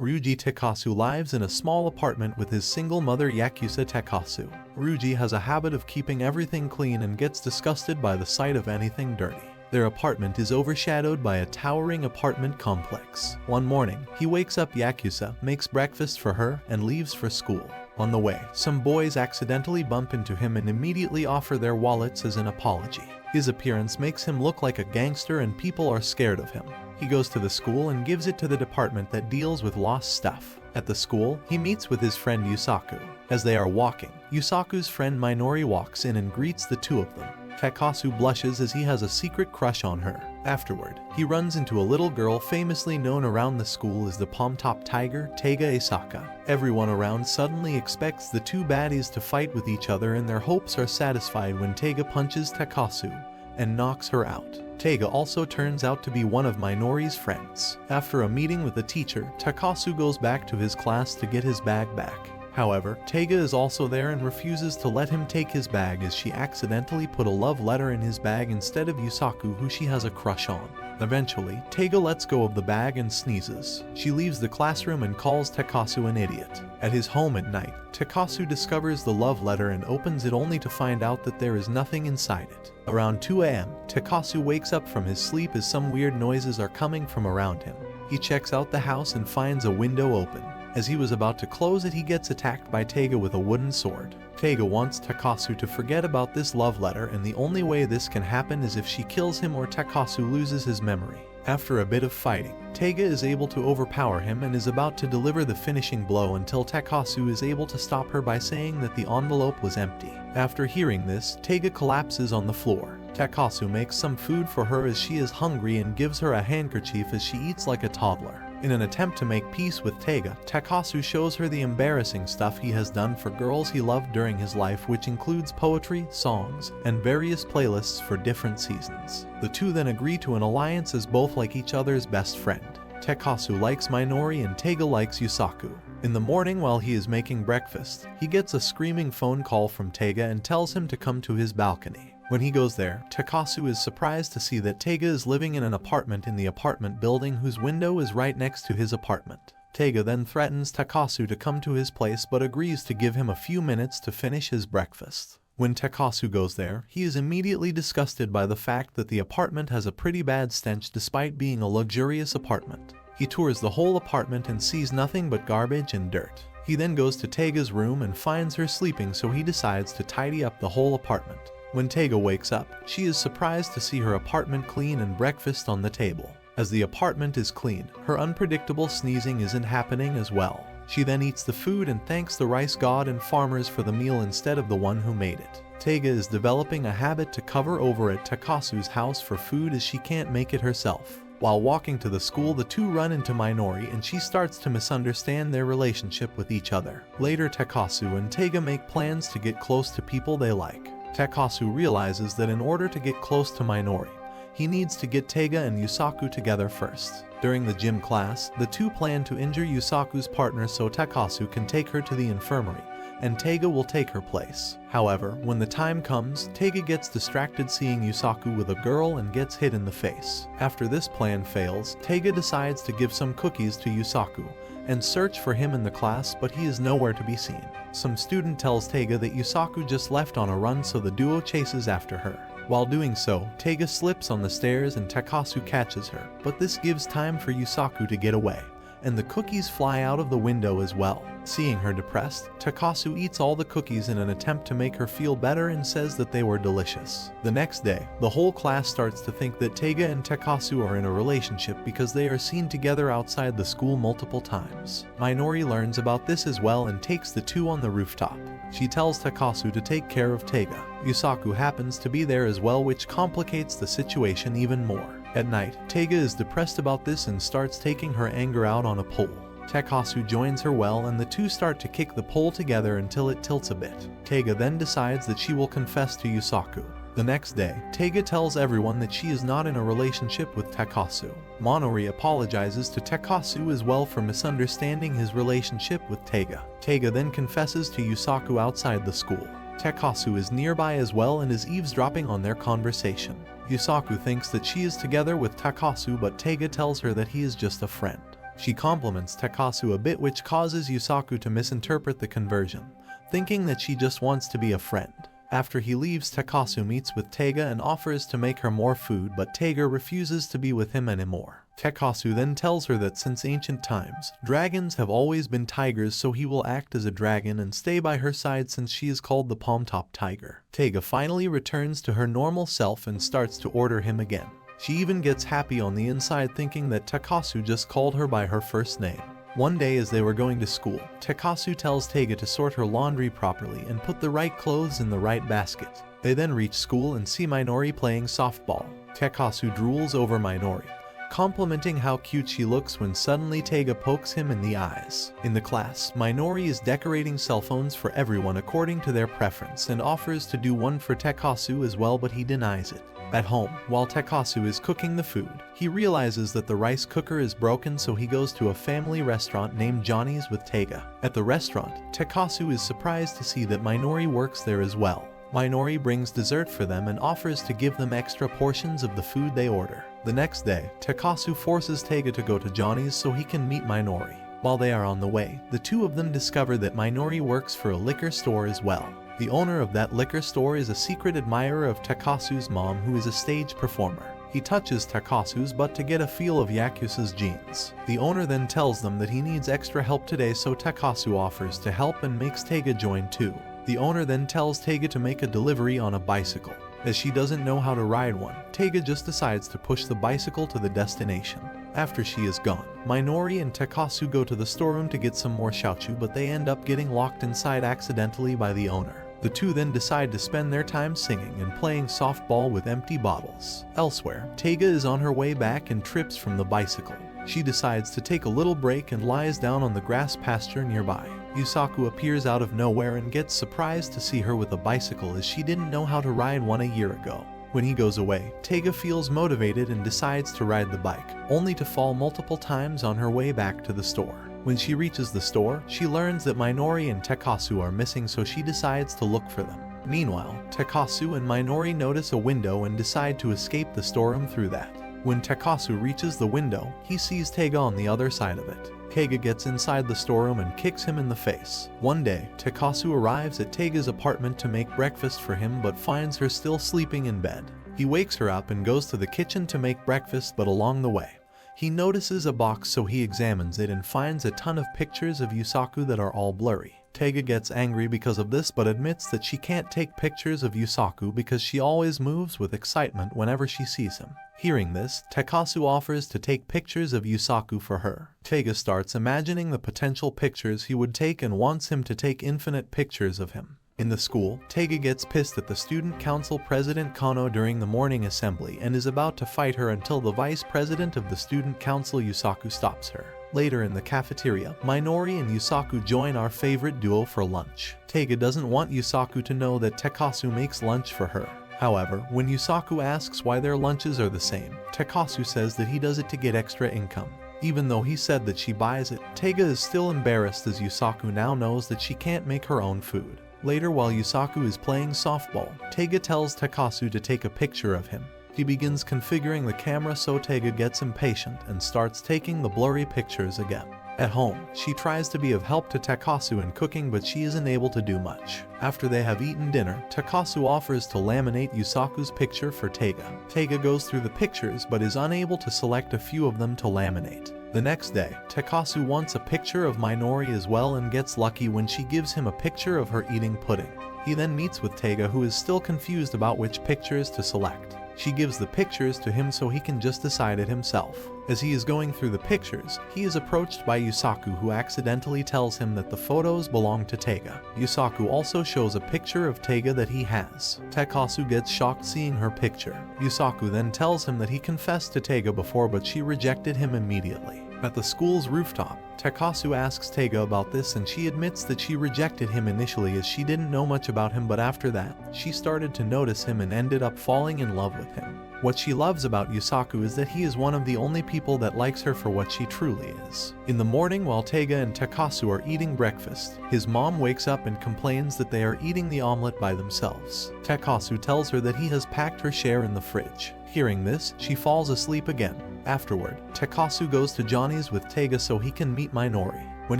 Ryuji Takasu lives in a small apartment with his single mother Yakuza Takasu. Ryuji has a habit of keeping everything clean and gets disgusted by the sight of anything dirty. Their apartment is overshadowed by a towering apartment complex. One morning, he wakes up Yakuza, makes breakfast for her, and leaves for school. On the way, some boys accidentally bump into him and immediately offer their wallets as an apology. His appearance makes him look like a gangster and people are scared of him. He goes to the school and gives it to the department that deals with lost stuff. At the school, he meets with his friend Yusaku. As they are walking, Yusaku's friend Minori walks in and greets the two of them. Takasu blushes as he has a secret crush on her. Afterward, he runs into a little girl famously known around the school as the Palm-Top Tiger, Taiga Asaka. Everyone around suddenly expects the two baddies to fight with each other and their hopes are satisfied when Taiga punches Takasu and knocks her out. Taiga also turns out to be one of Minori's friends. After a meeting with the teacher, Takasu goes back to his class to get his bag back. However, Taiga is also there and refuses to let him take his bag as she accidentally put a love letter in his bag instead of Yusaku, who she has a crush on. Eventually, Taiga lets go of the bag and sneezes. She leaves the classroom and calls Takasu an idiot. At his home at night, Takasu discovers the love letter and opens it only to find out that there is nothing inside it. Around 2 a.m., Takasu wakes up from his sleep as some weird noises are coming from around him. He checks out the house and finds a window open. As he was about to close it, he gets attacked by Taiga with a wooden sword. Taiga wants Takasu to forget about this love letter, and the only way this can happen is if she kills him or Takasu loses his memory. After a bit of fighting, Taiga is able to overpower him and is about to deliver the finishing blow until Takasu is able to stop her by saying that the envelope was empty. After hearing this, Taiga collapses on the floor. Takasu makes some food for her as she is hungry and gives her a handkerchief as she eats like a toddler. In an attempt to make peace with Taiga, Takasu shows her the embarrassing stuff he has done for girls he loved during his life, which includes poetry, songs, and various playlists for different seasons. The two then agree to an alliance as both like each other's best friend. Takasu likes Minori and Taiga likes Yusaku. In the morning while he is making breakfast, he gets a screaming phone call from Taiga and tells him to come to his balcony. When he goes there, Takasu is surprised to see that Taiga is living in an apartment in the apartment building whose window is right next to his apartment. Taiga then threatens Takasu to come to his place but agrees to give him a few minutes to finish his breakfast. When Takasu goes there, he is immediately disgusted by the fact that the apartment has a pretty bad stench despite being a luxurious apartment. He tours the whole apartment and sees nothing but garbage and dirt. He then goes to Taiga's room and finds her sleeping, so he decides to tidy up the whole apartment. When Taiga wakes up, she is surprised to see her apartment clean and breakfast on the table. As the apartment is clean, her unpredictable sneezing isn't happening as well. She then eats the food and thanks the rice god and farmers for the meal instead of the one who made it. Taiga is developing a habit to cover over at Takasu's house for food as she can't make it herself. While walking to the school, the two run into Minori and she starts to misunderstand their relationship with each other. Later, Takasu and Taiga make plans to get close to people they like. Takasu realizes that in order to get close to Minori, he needs to get Taiga and Yusaku together first. During the gym class, the two plan to injure Yusaku's partner so Takasu can take her to the infirmary, and Taiga will take her place. However, when the time comes, Taiga gets distracted seeing Yusaku with a girl and gets hit in the face. After this plan fails, Taiga decides to give some cookies to Yusaku and search for him in the class, but he is nowhere to be seen. Some student tells Taiga that Yusaku just left on a run, so the duo chases after her. While doing so, Taiga slips on the stairs and Takasu catches her, but this gives time for Yusaku to get away, and the cookies fly out of the window as well. Seeing her depressed, Takasu eats all the cookies in an attempt to make her feel better and says that they were delicious. The next day, the whole class starts to think that Taiga and Takasu are in a relationship because they are seen together outside the school multiple times. Minori learns about this as well and takes the two on the rooftop. She tells Takasu to take care of Taiga. Yusaku happens to be there as well, which complicates the situation even more. At night, Taiga is depressed about this and starts taking her anger out on a pole. Takasu joins her well and the two start to kick the pole together until it tilts a bit. Taiga then decides that she will confess to Yusaku. The next day, Taiga tells everyone that she is not in a relationship with Takasu. Minori apologizes to Takasu as well for misunderstanding his relationship with Taiga. Taiga then confesses to Yusaku outside the school. Takasu is nearby as well and is eavesdropping on their conversation. Yusaku thinks that she is together with Takasu, but Taiga tells her that he is just a friend. She compliments Takasu a bit, which causes Yusaku to misinterpret the conversion, thinking that she just wants to be a friend. After he leaves, Takasu meets with Taiga and offers to make her more food, but Taiga refuses to be with him anymore. Takasu then tells her that since ancient times, dragons have always been tigers, so he will act as a dragon and stay by her side since she is called the Palm-Top Tiger. Taiga finally returns to her normal self and starts to order him again. She even gets happy on the inside, thinking that Takasu just called her by her first name. One day as they were going to school, Takasu tells Taiga to sort her laundry properly and put the right clothes in the right basket. They then reach school and see Minori playing softball. Takasu drools over Minori, complimenting how cute she looks when suddenly Taiga pokes him in the eyes. In the class, Minori is decorating cell phones for everyone according to their preference and offers to do one for Takasu as well, but he denies it. At home, while Takasu is cooking the food, he realizes that the rice cooker is broken, so he goes to a family restaurant named Johnny's with Taiga. At the restaurant, Takasu is surprised to see that Minori works there as well. Minori brings dessert for them and offers to give them extra portions of the food they order. The next day, Takasu forces Taiga to go to Johnny's so he can meet Minori. While they are on the way, the two of them discover that Minori works for a liquor store as well. The owner of that liquor store is a secret admirer of Takasu's mom, who is a stage performer. He touches Takasu's butt to get a feel of Yakuza's genes. The owner then tells them that he needs extra help today, so Takasu offers to help and makes Taiga join too. The owner then tells Taiga to make a delivery on a bicycle. As she doesn't know how to ride one, Taiga just decides to push the bicycle to the destination. After she is gone, Minori and Takasu go to the storeroom to get some more shochu, but they end up getting locked inside accidentally by the owner. The two then decide to spend their time singing and playing softball with empty bottles. Elsewhere, Taiga is on her way back and trips from the bicycle. She decides to take a little break and lies down on the grass pasture nearby. Yusaku appears out of nowhere and gets surprised to see her with a bicycle, as she didn't know how to ride one a year ago. When he goes away, Taiga feels motivated and decides to ride the bike, only to fall multiple times on her way back to the store. When she reaches the store, she learns that Minori and Takasu are missing, so she decides to look for them. Meanwhile, Takasu and Minori notice a window and decide to escape the storeroom through that. When Takasu reaches the window, he sees Taiga on the other side of it. Taiga gets inside the storeroom and kicks him in the face. One day, Takasu arrives at Taiga's apartment to make breakfast for him, but finds her still sleeping in bed. He wakes her up and goes to the kitchen to make breakfast, but along the way, he notices a box, so he examines it and finds a ton of pictures of Yusaku that are all blurry. Taiga gets angry because of this, but admits that she can't take pictures of Yusaku because she always moves with excitement whenever she sees him. Hearing this, Takasu offers to take pictures of Yusaku for her. Taiga starts imagining the potential pictures he would take and wants him to take infinite pictures of him. In the school, Taiga gets pissed at the student council president Kano during the morning assembly and is about to fight her until the vice president of the student council Yusaku stops her. Later in the cafeteria, Minori and Yusaku join our favorite duo for lunch. Taiga doesn't want Yusaku to know that Takasu makes lunch for her. However, when Yusaku asks why their lunches are the same, Takasu says that he does it to get extra income. Even though he said that she buys it, Taiga is still embarrassed as Yusaku now knows that she can't make her own food. Later, while Yusaku is playing softball, Taiga tells Takasu to take a picture of him. He begins configuring the camera, so Taiga gets impatient and starts taking the blurry pictures again. At home, she tries to be of help to Takasu in cooking, but she isn't able to do much. After they have eaten dinner, Takasu offers to laminate Yusaku's picture for Taiga. Taiga goes through the pictures but is unable to select a few of them to laminate. The next day, Takasu wants a picture of Minori as well and gets lucky when she gives him a picture of her eating pudding. He then meets with Taiga, who is still confused about which pictures to select. She gives the pictures to him so he can just decide it himself. As he is going through the pictures, he is approached by Yusaku, who accidentally tells him that the photos belong to Taiga. Yusaku also shows a picture of Taiga that he has. Takasu gets shocked seeing her picture. Yusaku then tells him that he confessed to Taiga before, but she rejected him immediately. At the school's rooftop, Takasu asks Taiga about this, and she admits that she rejected him initially as she didn't know much about him, but after that, she started to notice him and ended up falling in love with him. What she loves about Yusaku is that he is one of the only people that likes her for what she truly is. In the morning, while Taiga and Takasu are eating breakfast, his mom wakes up and complains that they are eating the omelet by themselves. Takasu tells her that he has packed her share in the fridge. Hearing this, she falls asleep again. Afterward, Takasu goes to Johnny's with Taiga so he can meet Minori. When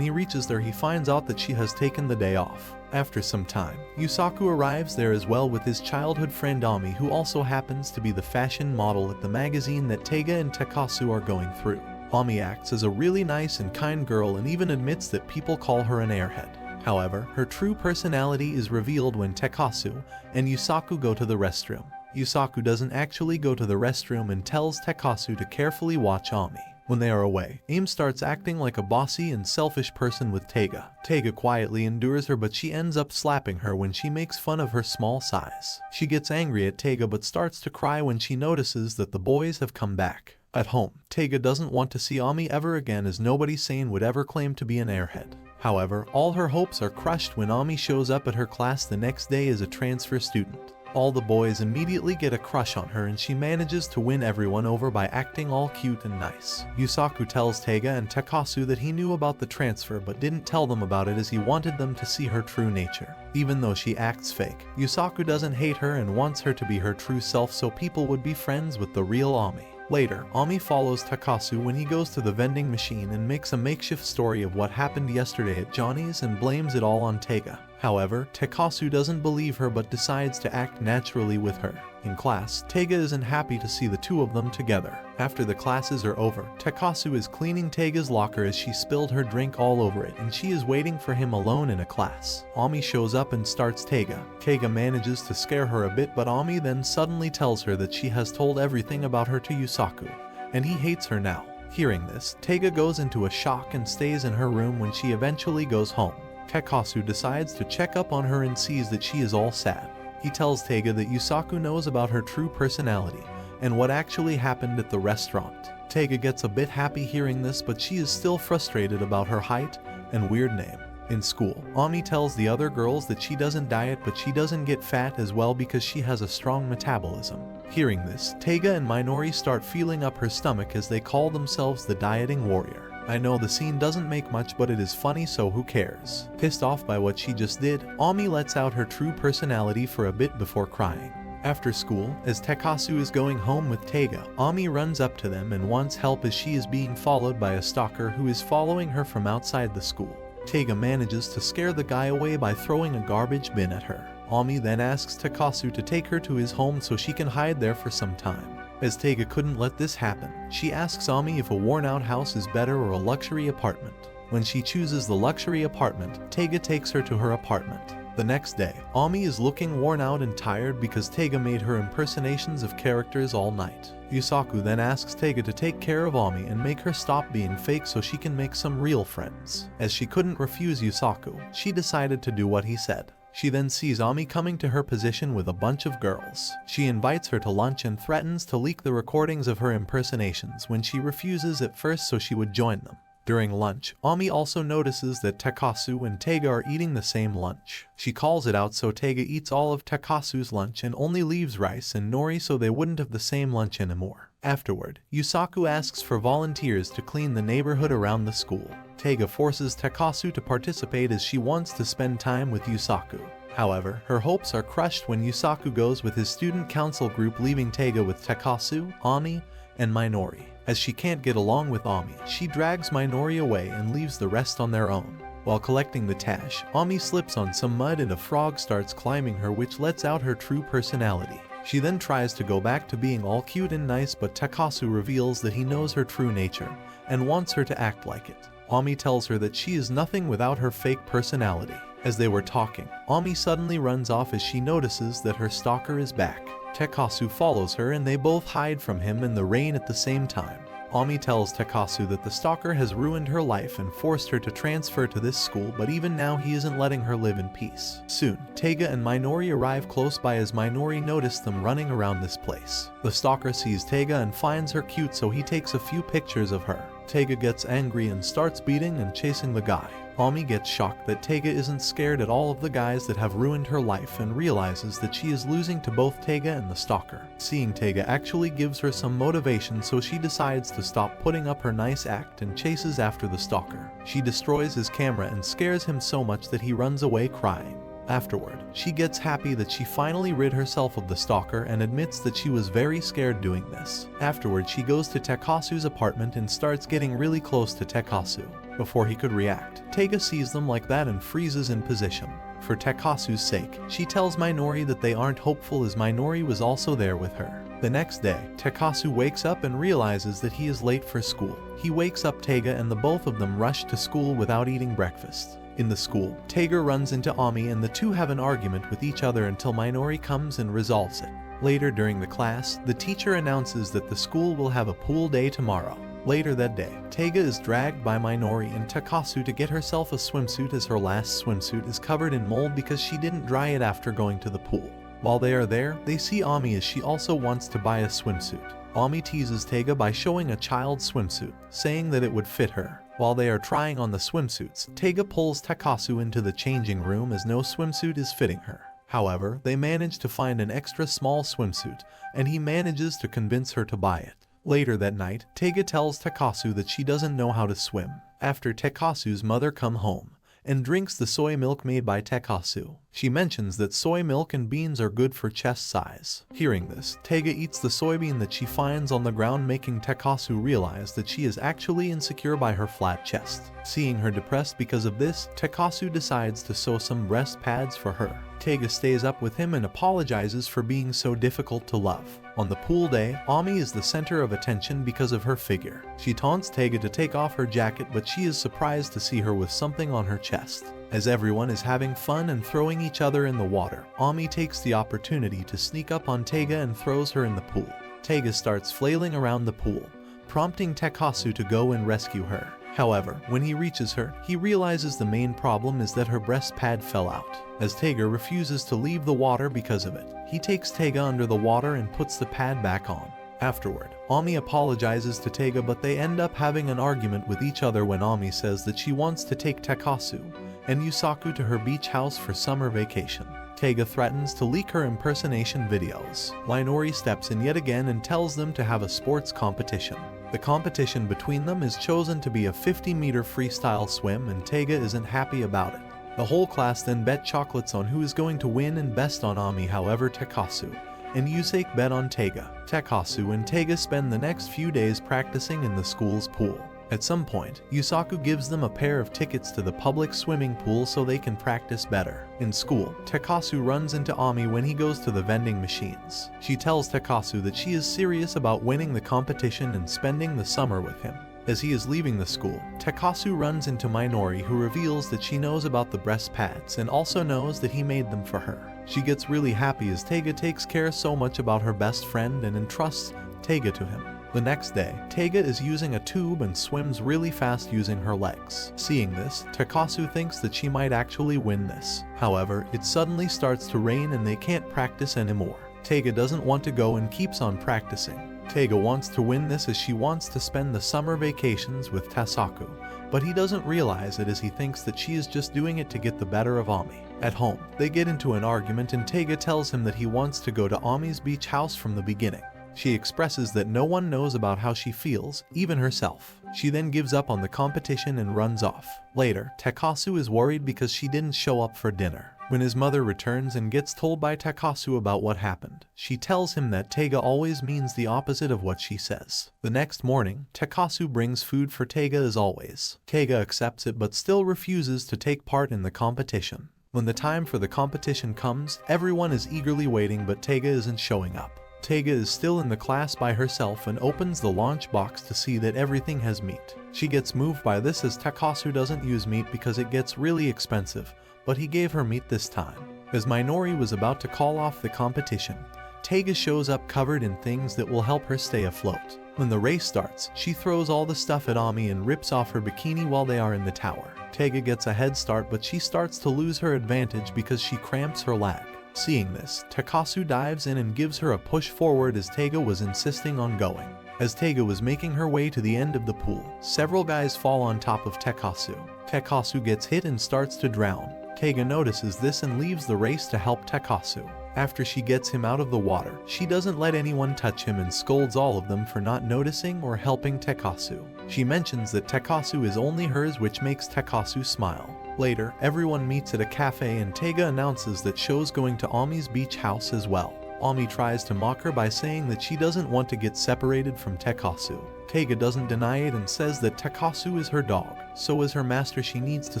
he reaches there, he finds out that she has taken the day off. After some time, Yusaku arrives there as well with his childhood friend Ami, who also happens to be the fashion model at the magazine that Taiga and Takasu are going through. Ami acts as a really nice and kind girl and even admits that people call her an airhead. However, her true personality is revealed when Takasu and Yusaku go to the restroom. Yusaku doesn't actually go to the restroom and tells Takasu to carefully watch Ami. When they are away, Aim starts acting like a bossy and selfish person with Taiga. Taiga quietly endures her, but she ends up slapping her when she makes fun of her small size. She gets angry at Taiga but starts to cry when she notices that the boys have come back. At home, Taiga doesn't want to see Ami ever again, as nobody sane would ever claim to be an airhead. However, all her hopes are crushed when Ami shows up at her class the next day as a transfer student. All the boys immediately get a crush on her and she manages to win everyone over by acting all cute and nice. Yusaku tells Taiga and Takasu that he knew about the transfer but didn't tell them about it as he wanted them to see her true nature. Even though she acts fake, Yusaku doesn't hate her and wants her to be her true self so people would be friends with the real Ami. Later, Ami follows Takasu when he goes to the vending machine and makes a makeshift story of what happened yesterday at Johnny's and blames it all on Taiga. However, Takasu doesn't believe her but decides to act naturally with her. In class, Taiga isn't happy to see the two of them together. After the classes are over, Takasu is cleaning Taiga's locker as she spilled her drink all over it and she is waiting for him alone in a class. Ami shows up and starts Taiga. Taiga manages to scare her a bit, but Ami then suddenly tells her that she has told everything about her to Yusaku, and he hates her now. Hearing this, Taiga goes into a shock and stays in her room when she eventually goes home. Takasu decides to check up on her and sees that she is all sad. He tells Taiga that Yusaku knows about her true personality and what actually happened at the restaurant. Taiga gets a bit happy hearing this, but she is still frustrated about her height and weird name. In school, Ami tells the other girls that she doesn't diet but she doesn't get fat as well because she has a strong metabolism. Hearing this, Taiga and Minori start feeling up her stomach as they call themselves the dieting warrior. I know the scene doesn't make much, but it is funny, so who cares? Pissed off by what she just did, Ami lets out her true personality for a bit before crying. After school, as Takasu is going home with Taiga, Ami runs up to them and wants help as she is being followed by a stalker who is following her from outside the school. Taiga manages to scare the guy away by throwing a garbage bin at her. Ami then asks Takasu to take her to his home so she can hide there for some time. As Taiga couldn't let this happen, she asks Ami if a worn-out house is better or a luxury apartment. When she chooses the luxury apartment, Taiga takes her to her apartment. The next day, Ami is looking worn out and tired because Taiga made her impersonations of characters all night. Yusaku then asks Taiga to take care of Ami and make her stop being fake so she can make some real friends. As she couldn't refuse Yusaku, she decided to do what he said. She then sees Ami coming to her position with a bunch of girls. She invites her to lunch and threatens to leak the recordings of her impersonations when she refuses at first so she would join them. During lunch, Ami also notices that Takasu and Taiga are eating the same lunch. She calls it out so Taiga eats all of Takasu's lunch and only leaves rice and nori so they wouldn't have the same lunch anymore. Afterward, Yusaku asks for volunteers to clean the neighborhood around the school. Taiga forces Takasu to participate as she wants to spend time with Yusaku. However, her hopes are crushed when Yusaku goes with his student council group, leaving Taiga with Takasu, Ami, and Minori. As she can't get along with Ami, she drags Minori away and leaves the rest on their own. While collecting the trash, Ami slips on some mud and a frog starts climbing her, which lets out her true personality. She then tries to go back to being all cute and nice, but Takasu reveals that he knows her true nature and wants her to act like it. Ami tells her that she is nothing without her fake personality. As they were talking, Ami suddenly runs off as she notices that her stalker is back. Takasu follows her and they both hide from him in the rain at the same time. Ami tells Takasu that the stalker has ruined her life and forced her to transfer to this school, but even now he isn't letting her live in peace. Soon, Taiga and Minori arrive close by as Minori noticed them running around this place. The stalker sees Taiga and finds her cute, so he takes a few pictures of her. Taiga gets angry and starts beating and chasing the guy. Ami gets shocked that Taiga isn't scared at all of the guys that have ruined her life and realizes that she is losing to both Taiga and the stalker. Seeing Taiga actually gives her some motivation, so she decides to stop putting up her nice act and chases after the stalker. She destroys his camera and scares him so much that he runs away crying. Afterward, she gets happy that she finally rid herself of the stalker and admits that she was very scared doing this. Afterward, she goes to Takasu's apartment and starts getting really close to Takasu. Before he could react, Taiga sees them like that and freezes in position. For Takasu's sake, she tells Minori that they aren't hopeful as Minori was also there with her. The next day, Takasu wakes up and realizes that he is late for school. He wakes up Taiga and the both of them rush to school without eating breakfast. In the school, Taiga runs into Ami and the two have an argument with each other until Minori comes and resolves it. Later during the class, the teacher announces that the school will have a pool day tomorrow. Later that day, Taiga is dragged by Minori and Takasu to get herself a swimsuit as her last swimsuit is covered in mold because she didn't dry it after going to the pool. While they are there, they see Ami as she also wants to buy a swimsuit. Ami teases Taiga by showing a child's swimsuit, saying that it would fit her. While they are trying on the swimsuits, Taiga pulls Takasu into the changing room as no swimsuit is fitting her. However, they manage to find an extra small swimsuit, and he manages to convince her to buy it. Later that night, Taiga tells Takasu that she doesn't know how to swim. After Takasu's mother comes home and drinks the soy milk made by Takasu, she mentions that soy milk and beans are good for chest size. Hearing this, Taiga eats the soybean that she finds on the ground, making Takasu realize that she is actually insecure by her flat chest. Seeing her depressed because of this, Takasu decides to sew some breast pads for her. Taiga stays up with him and apologizes for being so difficult to love. On the pool day, Ami is the center of attention because of her figure. She taunts Taiga to take off her jacket, but she is surprised to see her with something on her chest. As everyone is having fun and throwing each other in the water, Ami takes the opportunity to sneak up on Taiga and throws her in the pool. Taiga starts flailing around the pool, prompting Takasu to go and rescue her. However, when he reaches her, he realizes the main problem is that her breast pad fell out. As Taiga refuses to leave the water because of it, he takes Taiga under the water and puts the pad back on. Afterward, Ami apologizes to Taiga, but they end up having an argument with each other when Ami says that she wants to take Takasu and Yusaku to her beach house for summer vacation. Taiga threatens to leak her impersonation videos. Minori steps in yet again and tells them to have a sports competition. The competition between them is chosen to be a 50-meter freestyle swim, and Taiga isn't happy about it. The whole class then bet chocolates on who is going to win and best on Ami. However, Takasu and Yusake bet on Taiga. Takasu and Taiga spend the next few days practicing in the school's pool. At some point, Yusaku gives them a pair of tickets to the public swimming pool so they can practice better. In school, Takasu runs into Ami when he goes to the vending machines. She tells Takasu that she is serious about winning the competition and spending the summer with him. As he is leaving the school, Takasu runs into Minori, who reveals that she knows about the breast pads and also knows that he made them for her. She gets really happy as Taiga takes care so much about her best friend and entrusts Taiga to him. The next day, Taiga is using a tube and swims really fast using her legs. Seeing this, Takasu thinks that she might actually win this. However, it suddenly starts to rain and they can't practice anymore. Taiga doesn't want to go and keeps on practicing. Taiga wants to win this as she wants to spend the summer vacations with Tasaku, but he doesn't realize it as he thinks that she is just doing it to get the better of Ami. At home, they get into an argument and Taiga tells him that he wants to go to Ami's beach house from the beginning. She expresses that no one knows about how she feels, even herself. She then gives up on the competition and runs off. Later, Takasu is worried because she didn't show up for dinner. When his mother returns and gets told by Takasu about what happened, she tells him that Taiga always means the opposite of what she says. The next morning, Takasu brings food for Taiga as always. Taiga accepts it but still refuses to take part in the competition. When the time for the competition comes, everyone is eagerly waiting but Taiga isn't showing up. Taiga is still in the class by herself and opens the lunch box to see that everything has meat. She gets moved by this as Takasu doesn't use meat because it gets really expensive, but he gave her meat this time. As Minori was about to call off the competition, Taiga shows up covered in things that will help her stay afloat. When the race starts, she throws all the stuff at Ami and rips off her bikini while they are in the tower. Taiga gets a head start but she starts to lose her advantage because she cramps her leg. Seeing this, Takasu dives in and gives her a push forward as Taiga was insisting on going. As Taiga was making her way to the end of the pool, several guys fall on top of Takasu. Takasu gets hit and starts to drown. Taiga notices this and leaves the race to help Takasu. After she gets him out of the water, she doesn't let anyone touch him and scolds all of them for not noticing or helping Takasu. She mentions that Takasu is only hers, which makes Takasu smile. Later, everyone meets at a cafe and Taiga announces that Sho's going to Ami's beach house as well. Ami tries to mock her by saying that she doesn't want to get separated from Takasu. Taiga doesn't deny it and says that Takasu is her dog, so as her master she needs to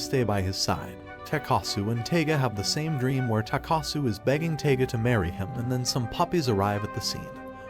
stay by his side. Takasu and Taiga have the same dream where Takasu is begging Taiga to marry him, and then some puppies arrive at the scene,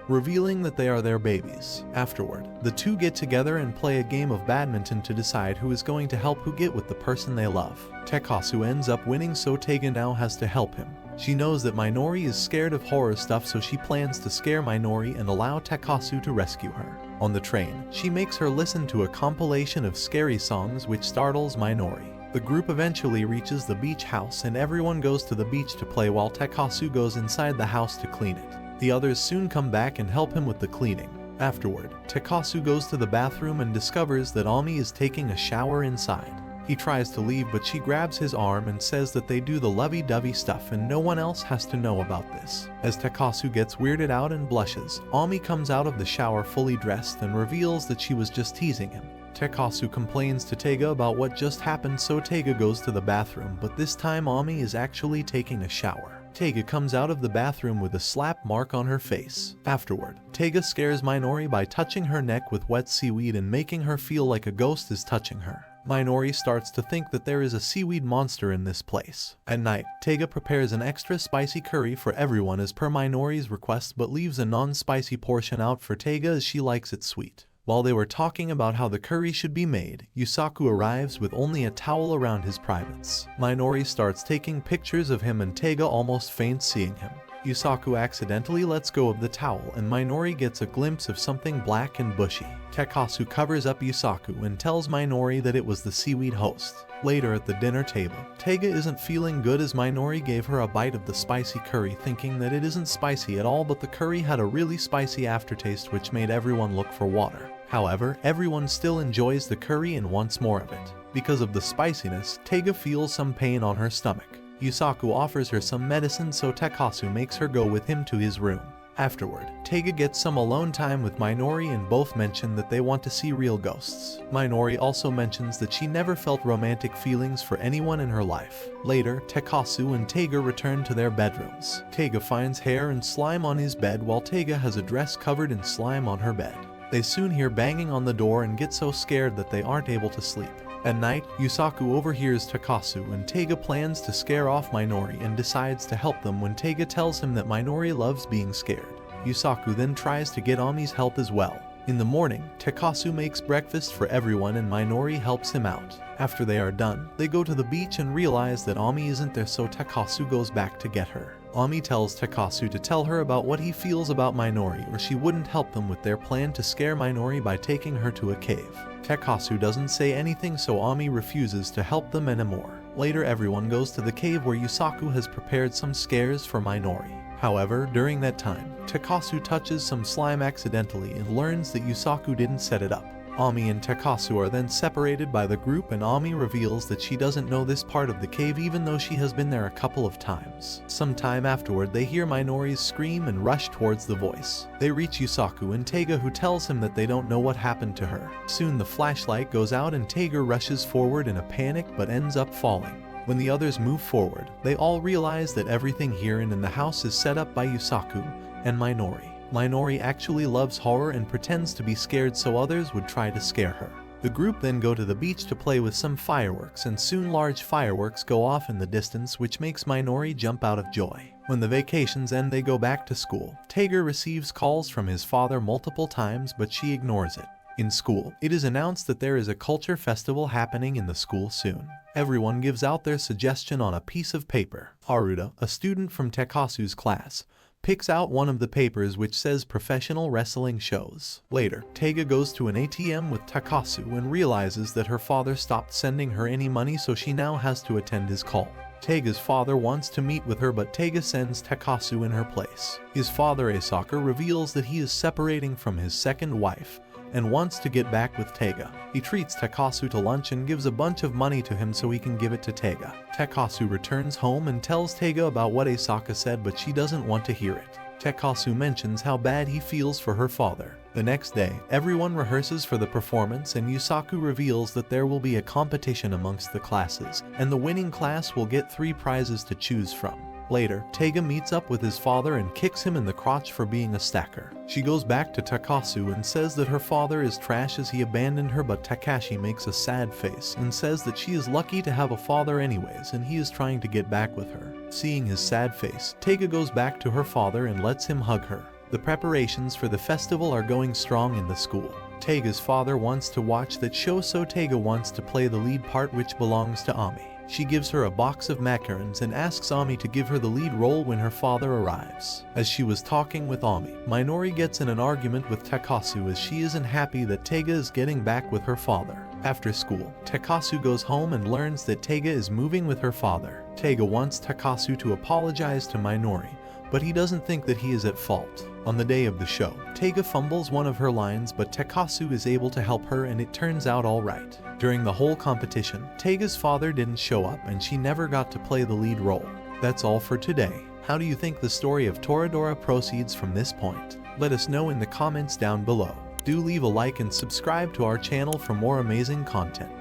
revealing that they are their babies. Afterward, the two get together and play a game of badminton to decide who is going to help who get with the person they love. Takasu ends up winning, so Taiga now has to help him. She knows that Minori is scared of horror stuff, so she plans to scare Minori and allow Takasu to rescue her. On the train, she makes her listen to a compilation of scary songs which startles Minori. The group eventually reaches the beach house and everyone goes to the beach to play while Takasu goes inside the house to clean it. The others soon come back and help him with the cleaning. Afterward, Takasu goes to the bathroom and discovers that Ami is taking a shower inside. He tries to leave, but she grabs his arm and says that they do the lovey-dovey stuff and no one else has to know about this. As Takasu gets weirded out and blushes, Ami comes out of the shower fully dressed and reveals that she was just teasing him. Takasu complains to Taiga about what just happened, so Taiga goes to the bathroom, but this time Ami is actually taking a shower. Taiga comes out of the bathroom with a slap mark on her face. Afterward, Taiga scares Minori by touching her neck with wet seaweed and making her feel like a ghost is touching her. Minori starts to think that there is a seaweed monster in this place. At night, Taiga prepares an extra spicy curry for everyone as per Minori's request, but leaves a non-spicy portion out for Taiga as she likes it sweet. While they were talking about how the curry should be made, Yusaku arrives with only a towel around his privates. Minori starts taking pictures of him and Taiga almost faints seeing him. Yusaku accidentally lets go of the towel and Minori gets a glimpse of something black and bushy. Takasu covers up Yusaku and tells Minori that it was the seaweed host. Later at the dinner table, Taiga isn't feeling good as Minori gave her a bite of the spicy curry, thinking that it isn't spicy at all, but the curry had a really spicy aftertaste which made everyone look for water. However, everyone still enjoys the curry and wants more of it. Because of the spiciness, Taiga feels some pain on her stomach. Yusaku offers her some medicine, so Takasu makes her go with him to his room. Afterward, Taiga gets some alone time with Minori and both mention that they want to see real ghosts. Minori also mentions that she never felt romantic feelings for anyone in her life. Later, Takasu and Taiga return to their bedrooms. Taiga finds hair and slime on his bed while Taiga has a dress covered in slime on her bed. They soon hear banging on the door and get so scared that they aren't able to sleep. At night, Yusaku overhears Takasu and Taiga plans to scare off Minori and decides to help them when Taiga tells him that Minori loves being scared. Yusaku then tries to get Ami's help as well. In the morning, Takasu makes breakfast for everyone and Minori helps him out. After they are done, they go to the beach and realize that Ami isn't there, so Takasu goes back to get her. Ami tells Takasu to tell her about what he feels about Minori or she wouldn't help them with their plan to scare Minori by taking her to a cave. Takasu doesn't say anything, so Ami refuses to help them anymore. Later, everyone goes to the cave where Yusaku has prepared some scares for Minori. However, during that time, Takasu touches some slime accidentally and learns that Yusaku didn't set it up. Ami and Takasu are then separated by the group and Ami reveals that she doesn't know this part of the cave even though she has been there a couple of times. Sometime afterward, they hear Minori's scream and rush towards the voice. They reach Yusaku and Taiga, who tells him that they don't know what happened to her. Soon the flashlight goes out and Taiga rushes forward in a panic but ends up falling. When the others move forward, they all realize that everything here and in the house is set up by Yusaku and Minori. Minori actually loves horror and pretends to be scared so others would try to scare her. The group then go to the beach to play with some fireworks and soon large fireworks go off in the distance, which makes Minori jump out of joy. When the vacations end, they go back to school. Taiga receives calls from his father multiple times, but she ignores it. In school, it is announced that there is a culture festival happening in the school soon. Everyone gives out their suggestion on a piece of paper. Haruta, a student from Takasu's class, picks out one of the papers which says professional wrestling shows. Later, Taiga goes to an ATM with Takasu and realizes that her father stopped sending her any money, so she now has to attend his call. Taiga's father wants to meet with her, but Taiga sends Takasu in her place. His father, a stalker, reveals that he is separating from his second wife and wants to get back with Taiga. He treats Takasu to lunch and gives a bunch of money to him so he can give it to Taiga. Takasu returns home and tells Taiga about what Asaka said, but she doesn't want to hear it. Takasu mentions how bad he feels for her father. The next day, everyone rehearses for the performance and Yusaku reveals that there will be a competition amongst the classes, and the winning class will get 3 prizes to choose from. Later, Taiga meets up with his father and kicks him in the crotch for being a stalker. She goes back to Takasu and says that her father is trash as he abandoned her, but Takashi makes a sad face and says that she is lucky to have a father anyways and he is trying to get back with her. Seeing his sad face, Taiga goes back to her father and lets him hug her. The preparations for the festival are going strong in the school. Taiga's father wants to watch that show, so Taiga wants to play the lead part, which belongs to Ami. She gives her a box of macarons and asks Ami to give her the lead role when her father arrives. As she was talking with Ami, Minori gets in an argument with Takasu as she isn't happy that Taiga is getting back with her father. After school, Takasu goes home and learns that Taiga is moving with her father. Taiga wants Takasu to apologize to Minori, but he doesn't think that he is at fault. On the day of the show, Taiga fumbles one of her lines, but Takasu is able to help her and it turns out alright. During the whole competition, Taiga's father didn't show up and she never got to play the lead role. That's all for today. How do you think the story of Toradora proceeds from this point? Let us know in the comments down below. Do leave a like and subscribe to our channel for more amazing content.